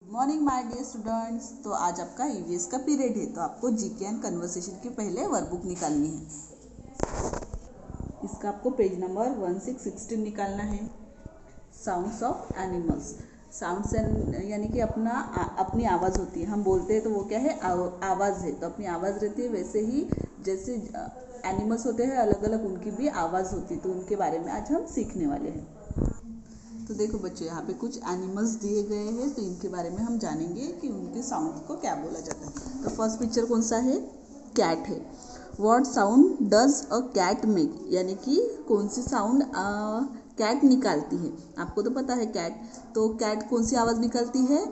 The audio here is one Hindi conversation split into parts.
Good morning my dear students. तो आज आपका ईवीएस का पीरियड है, तो आपको जीके एंड कन्वर्सेशन की पहले वर्कबुक निकालनी है। इसका आपको पेज नंबर 1616 निकालना है। Sounds of animals. साउंड्स यानी कि अपनी आवाज़ होती है, हम बोलते हैं तो वो क्या है, आवाज़ है। तो अपनी आवाज़ रहती है, वैसे ही जैसे एनिमल्स होते हैं अलग अलग, उनकी भी आवाज़ होती है। तो उनके बारे में आज हम सीखने वाले हैं। तो देखो बच्चों, यहाँ पे कुछ एनिमल्स दिए गए हैं, तो इनके बारे में हम जानेंगे कि उनके साउंड को क्या बोला जाता है। तो फर्स्ट पिक्चर कौन सा है, कैट है। What sound does a cat make, यानी कि कौन सी साउंड कैट निकालती है। आपको तो पता है कैट, तो कैट कौन सी आवाज़ निकालती है,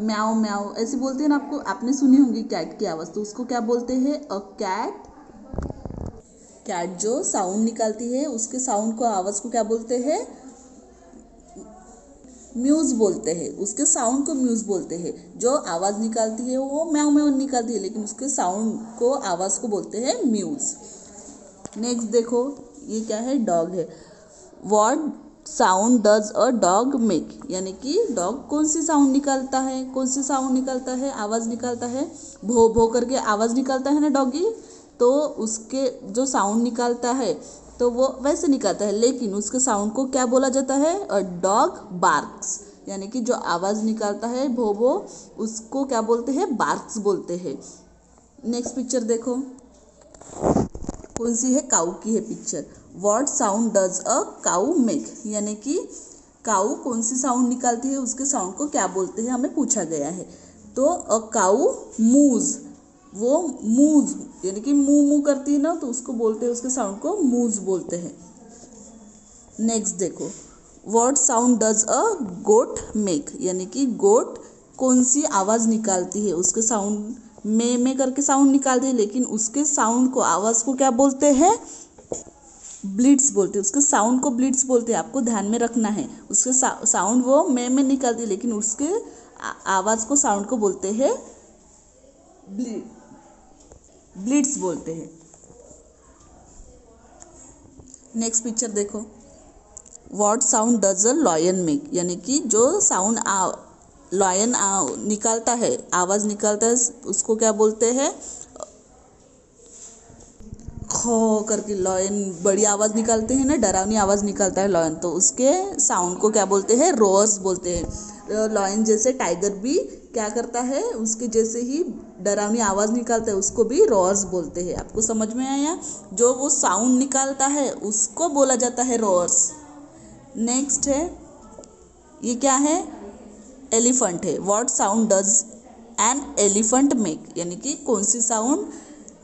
म्याओ म्याओ ऐसे बोलते हैं ना। आपने सुनी होंगी कैट की आवाज़, तो उसको क्या बोलते हैं, अ कैट। कैट जो साउंड निकालती है, उसके साउंड को, आवाज़ को क्या बोलते हैं, म्यूज़ बोलते हैं। उसके साउंड को म्यूज़ बोलते हैं। जो आवाज़ निकालती है वो म्याऊ म्याऊ निकालती है, लेकिन उसके साउंड को, आवाज़ को बोलते हैं म्यूज़। नेक्स्ट देखो, ये क्या है, डॉग है। What sound does a dog make, यानी कि डॉग कौन सी साउंड निकालता है, कौन सी साउंड निकालता है, आवाज़ निकालता है। भो भो करके आवाज़ निकालता है ना डॉगी, तो उसके जो साउंड निकालता है तो वो वैसे निकालता है, लेकिन उसके साउंड को क्या बोला जाता है, अ डॉग बार्क्स। यानी कि जो आवाज़ निकालता है भो भो, उसको क्या बोलते हैं, बार्क्स बोलते हैं। नेक्स्ट पिक्चर देखो, कौन सी है, काऊ की है picture. What sound does a cow make, यानी कि काऊ कौन सी साउंड निकालती है, उसके साउंड को क्या बोलते हैं, हमें पूछा गया है। तो अ काऊ मूज, वो मूज यानी कि मुंह मुंह करती है ना, तो उसको बोलते हैं, उसके साउंड को मूज बोलते हैं। नेक्स्ट देखो, what sound does a goat make, यानी कि गोट कौन सी आवाज़ निकालती है, उसके साउंड में करके साउंड निकालती है, लेकिन उसके साउंड को, आवाज़ को क्या बोलते हैं, ब्लिट्स बोलते हैं। उसके साउंड को ब्लिट्स बोलते हैं, आपको ध्यान में रखना है। उसके साउंड वो में निकालती है, लेकिन उसके आवाज़ को, साउंड को बोलते हैं ब्लिट्स बोलते हैं। नेक्स्ट पिक्चर देखो, what sound does a lion make, यानी कि जो साउंड लॉयन निकालता है, आवाज़ निकालता है, उसको क्या बोलते हैं, खो करके। लॉयन बड़ी आवाज़ निकालते हैं ना, डरावनी आवाज़ निकालता है लॉयन, तो उसके साउंड को क्या बोलते हैं, रोअर्स बोलते हैं। लॉयन जैसे टाइगर भी क्या करता है, उसके जैसे ही डरावनी आवाज़ निकालता है, उसको भी रोअर्स बोलते हैं। आपको समझ में आया, जो वो साउंड निकालता है उसको बोला जाता है रोअर्स। नेक्स्ट है, ये क्या है, एलिफेंट है। What sound does an elephant make, यानी कि कौन सी साउंड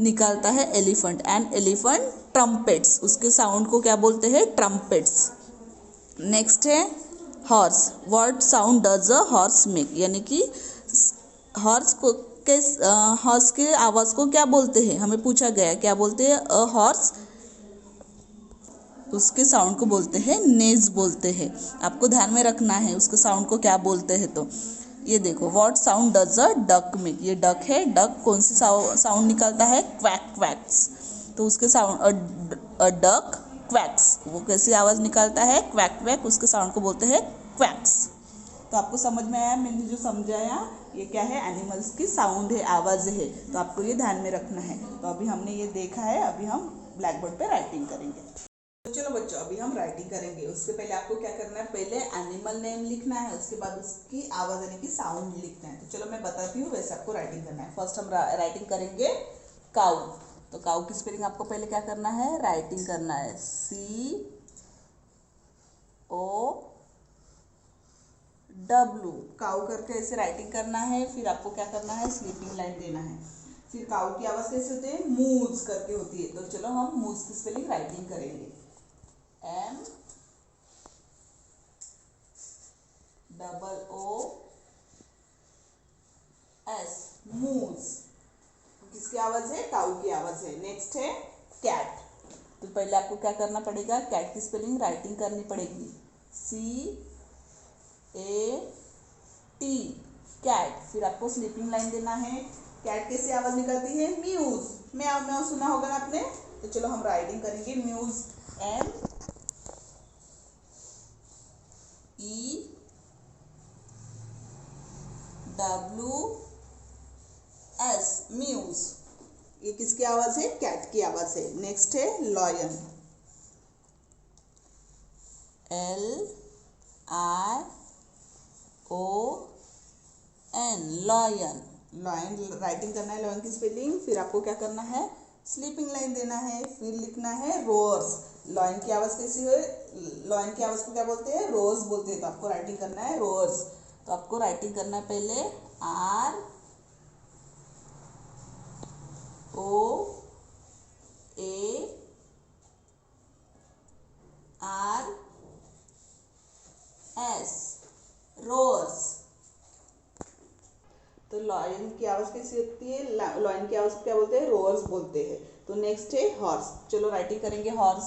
निकालता है एलिफेंट। एन एलिफेंट ट्रम्पेट्स, उसके साउंड को क्या बोलते हैं, ट्रम्पेट्स। नेक्स्ट है horse. What sound does a horse make, यानी कि हॉर्स को हॉर्स के आवाज़ को क्या बोलते हैं, हमें पूछा गया क्या बोलते हैं, अ हॉर्स, उसके साउंड को बोलते हैं नेज बोलते हैं। आपको ध्यान में रखना है उसके साउंड को क्या बोलते हैं। तो ये देखो, what sound does a duck make, ये डक है। डक कौन सी साउंड निकालता है, क्वैक क्वैक्स। तो उसके साउंड, अ डक क्वैक्स, वो कैसी आवाज़ निकालता है, क्वैक क्वैक, उसके साउंड को बोलते हैं क्वैक्स। तो आपको समझ में आया, मैंने जो समझाया, ये क्या है, एनिमल्स की साउंड है, आवाज़ है। तो आपको ये ध्यान में रखना है। तो अभी हमने ये देखा है, अभी हम ब्लैक बोर्ड पर राइटिंग करेंगे। तो चलो बच्चों, अभी हम राइटिंग करेंगे। उसके पहले आपको क्या करना है, पहले एनिमल नेम लिखना है, उसके बाद उसकी आवाज़ यानी कि साउंड लिखना है। तो चलो मैं बताती हूँ, वैसे आपको राइटिंग करना है। फर्स्ट हम राइटिंग करेंगे काऊ। तो काऊ की स्पेलिंग आपको पहले क्या करना है, राइटिंग करना है, COW। काऊ करके ऐसे राइटिंग करना है। फिर आपको क्या करना है, स्लीपिंग लाइन देना है। फिर काऊ की आवाज़ कैसे होती है, मूज करके होती है। तो चलो हम मूज की स्पेलिंग राइटिंग करेंगे, MOOS, मूज। किसकी आवाज है, काऊ की आवाज है। नेक्स्ट है कैट। तो पहले आपको क्या करना पड़ेगा, कैट की स्पेलिंग राइटिंग करनी पड़ेगी, CAT, कैट। फिर आपको स्लीपिंग लाइन देना है। कैट कैसे आवाज निकालती है, म्यूज, म्याऊ म्याऊ, सुना होगा ना आपने। तो चलो हम राइटिंग करेंगे, म्यूज, WS म्यूज। ये किसकी आवाज है? कैट की आवाज है। नेक्स्ट है lion, LION, lion. Lion writing करना है, लॉयन की स्पेलिंग। फिर आपको क्या करना है? स्लीपिंग लाइन देना है। फिर लिखना है रोर्स। लॉयन की आवाज कैसी है? लॉयन की आवाज को क्या बोलते हैं? रोर्स बोलते हैं। तो आपको राइटिंग करना है रोर्स। तो आपको राइटिंग करना है पहले ROARS, रोर्स। तो लॉयन की आवाज कैसी होती है? लॉयन की आवाज को क्या बोलते हैं? रोअर्स बोलते हैं। तो नेक्स्ट है हॉर्स। चलो राइटिंग करेंगे हॉर्स,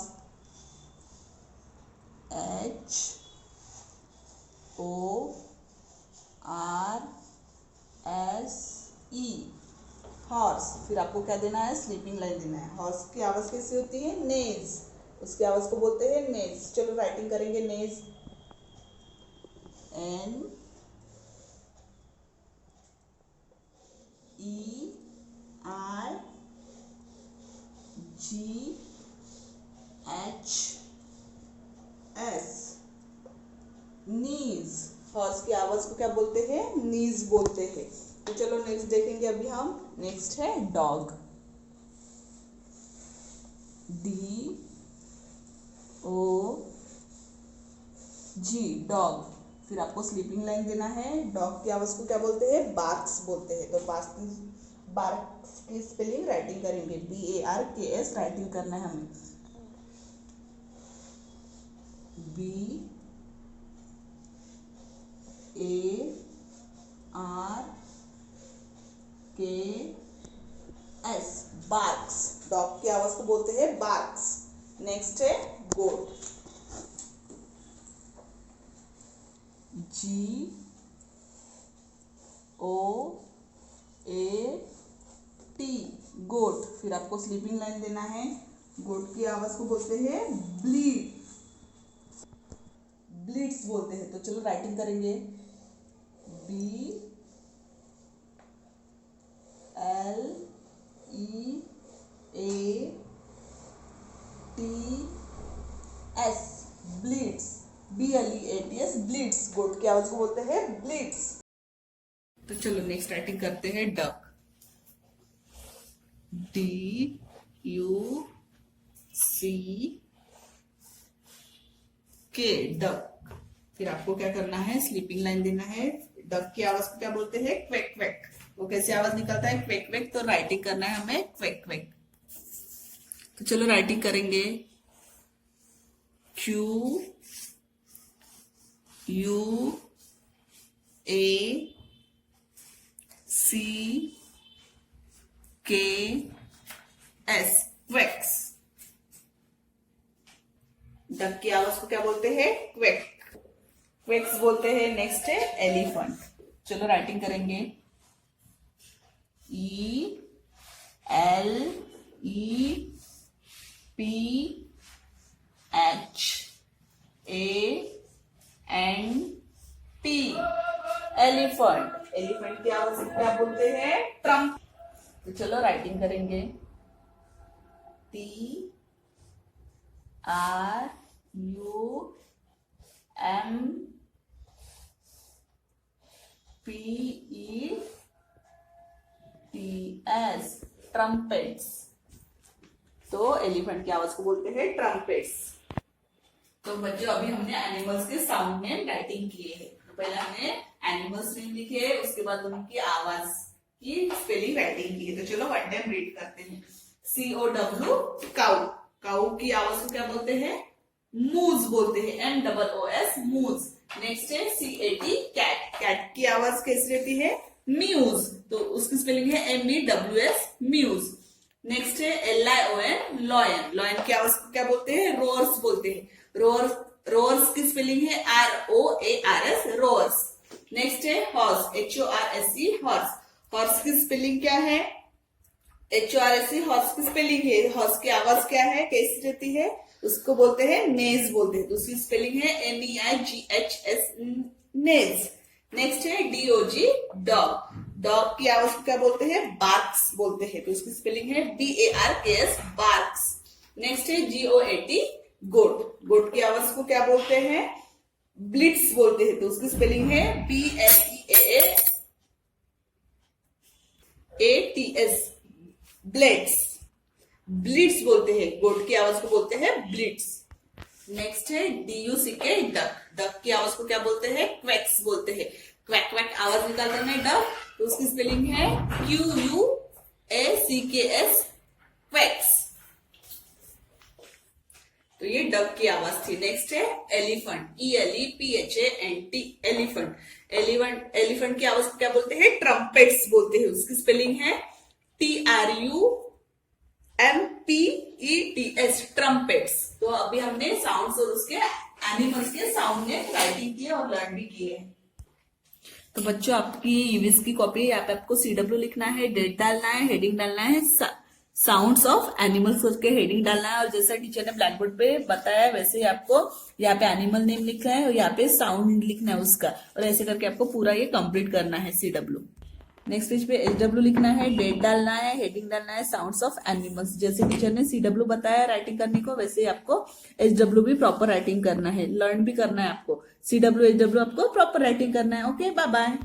HORSE, हॉर्स। फिर आपको क्या देना है? स्लीपिंग लाइन देना है। हॉर्स की आवाज कैसी होती है? नेज। उसकी आवाज को बोलते हैं नेज। चलो राइटिंग करेंगे नेज, NERGHS, नीज। हॉर्स की आवाज को क्या बोलते हैं? नीज बोलते हैं। तो चलो नेक्स्ट देखेंगे अभी हम। नेक्स्ट है डॉग, DOG, डॉग। फिर आपको स्लीपिंग लाइन देना है। डॉग की आवाज को क्या बोलते हैं? बार्क्स बोलते हैं। तो बार्क्स की स्पेलिंग राइटिंग करेंगे, BARKS राइटिंग करना है हमें। BARKS, barks. डॉग की आवाज को बोलते हैं बार्क्स। नेक्स्ट है गोट, GOAT, गोट। फिर आपको स्लीपिंग लाइन देना है। गोट की आवाज को बोलते हैं ब्लीड्स बोलते हैं। तो चलो राइटिंग करेंगे, BLEATS, ब्लीड्स, BLEATS, ब्लीड्स। गोट की आवाज को बोलते हैं ब्लीड्स। तो चलो नेक्स्ट राइटिंग करते हैं डक, DUCK, डक। फिर आपको क्या करना है? स्लीपिंग लाइन देना है। डक की आवाज को क्या बोलते हैं? Quake quake. वो कैसे आवाज निकलता है? Quake quake. तो राइटिंग करना है हमें क्वेक क्वेक। तो चलो राइटिंग करेंगे, QUACKS, क्वेक्स। डक की आवाज को क्या बोलते हैं? क्वेक, क्वेक्स बोलते हैं। नेक्स्ट है एलिफेंट। चलो राइटिंग करेंगे, ELEPHANT, एलिफेंट। एलिफेंट की आवाज को क्या बोलते हैं? ट्रम्प। तो चलो राइटिंग करेंगे, TRUMPETS, ट्रम्पेट्स। तो एलिफेंट की आवाज को बोलते हैं ट्रम्पेट्स। तो बच्चों अभी हमने एनिमल्स के साउंड नेम राइटिंग किए हैं। तो पहले हमने एनिमल्स नेम लिखे, उसके बाद उनकी आवाज की स्पेलिंग राइटिंग की है। तो चलो वन टाइम रीड करते हैं। COW, cow. काउ की आवाज को क्या बोलते हैं? मूज बोलते हैं, MOOS, मूज। नेक्स्ट है CAT, कैट। कैट की आवाज कैसी रहती है? म्यूज। तो उसकी स्पेलिंग है MEWS, म्यूज। नेक्स्ट है LION, लॉयन। लॉयन की आवाज को क्या बोलते हैं? रोर्स बोलते हैं। रोर्स की स्पेलिंग है ROARS, रोर्स। नेक्स्ट है हॉर्स, HORSE, हॉर्स। हॉर्स की स्पेलिंग क्या है? HORSE, हॉर्स की स्पेलिंग है। हॉर्स की आवाज क्या है? कैसी रहती है? उसको बोलते हैं नेज बोलते हैं। तो उसकी स्पेलिंग है NEIGHS, नेज। नेक्स्ट है DOG डॉग। डॉग की आवाज को क्या बोलते हैं? बार्क्स बोलते हैं, तो उसकी स्पेलिंग है BARKS बार्क्स। नेक्स्ट है GOAT गोट। गोट की आवाज को क्या बोलते हैं? ब्लिट्स बोलते हैं, तो उसकी स्पेलिंग है BLEAAATS ब्लिट्स। ब्लिट्स बोलते हैं, गोट की आवाज को बोलते हैं ब्लिट्स। नेक्स्ट है DUCK डक। डक की आवाज को क्या बोलते हैं? क्वैक्स बोलते हैं। क्वैक क्वैक आवाज निकाल करना है डक, तो उसकी स्पेलिंग है QUACKS क्वैक्स। तो ये डक की आवाज थी। नेक्स्ट है एलिफेंट। ELEPHANT elephant. एलिफेंट की आवाज को क्या बोलते हैं? ट्रम्पेट्स बोलते हैं, उसकी स्पेलिंग है TRUMPETS ट्रम्पेट्स। तो अभी हमने साउंड्स और उसके एनिमल्स के साउंड ने राइटिंग किए और लर्न भी किए। तो बच्चों, आपकी ईवीएस की कॉपी, यहाँ पे आपको CW लिखना है, डेट डालना है, हेडिंग डालना है, साउंड्स ऑफ एनिमल्स करके हेडिंग डालना है, और जैसा टीचर ने ब्लैक बोर्ड पे बताया है वैसे ही आपको यहाँ पे एनिमल नेम लिखना है और यहाँ पे साउंड लिखना है उसका, और ऐसे करके आपको पूरा ये कंप्लीट करना है CW। नेक्स्ट पेज पे SW लिखना है, डेट डालना है, हेडिंग डालना है, साउंड्स ऑफ एनिमल्स। जैसे टीचर ने CW बताया राइटिंग करने को, वैसे ही आपको SW भी प्रॉपर राइटिंग करना है, लर्न भी करना है आपको। CW SW आपको प्रॉपर राइटिंग करना है। Okay, bye bye.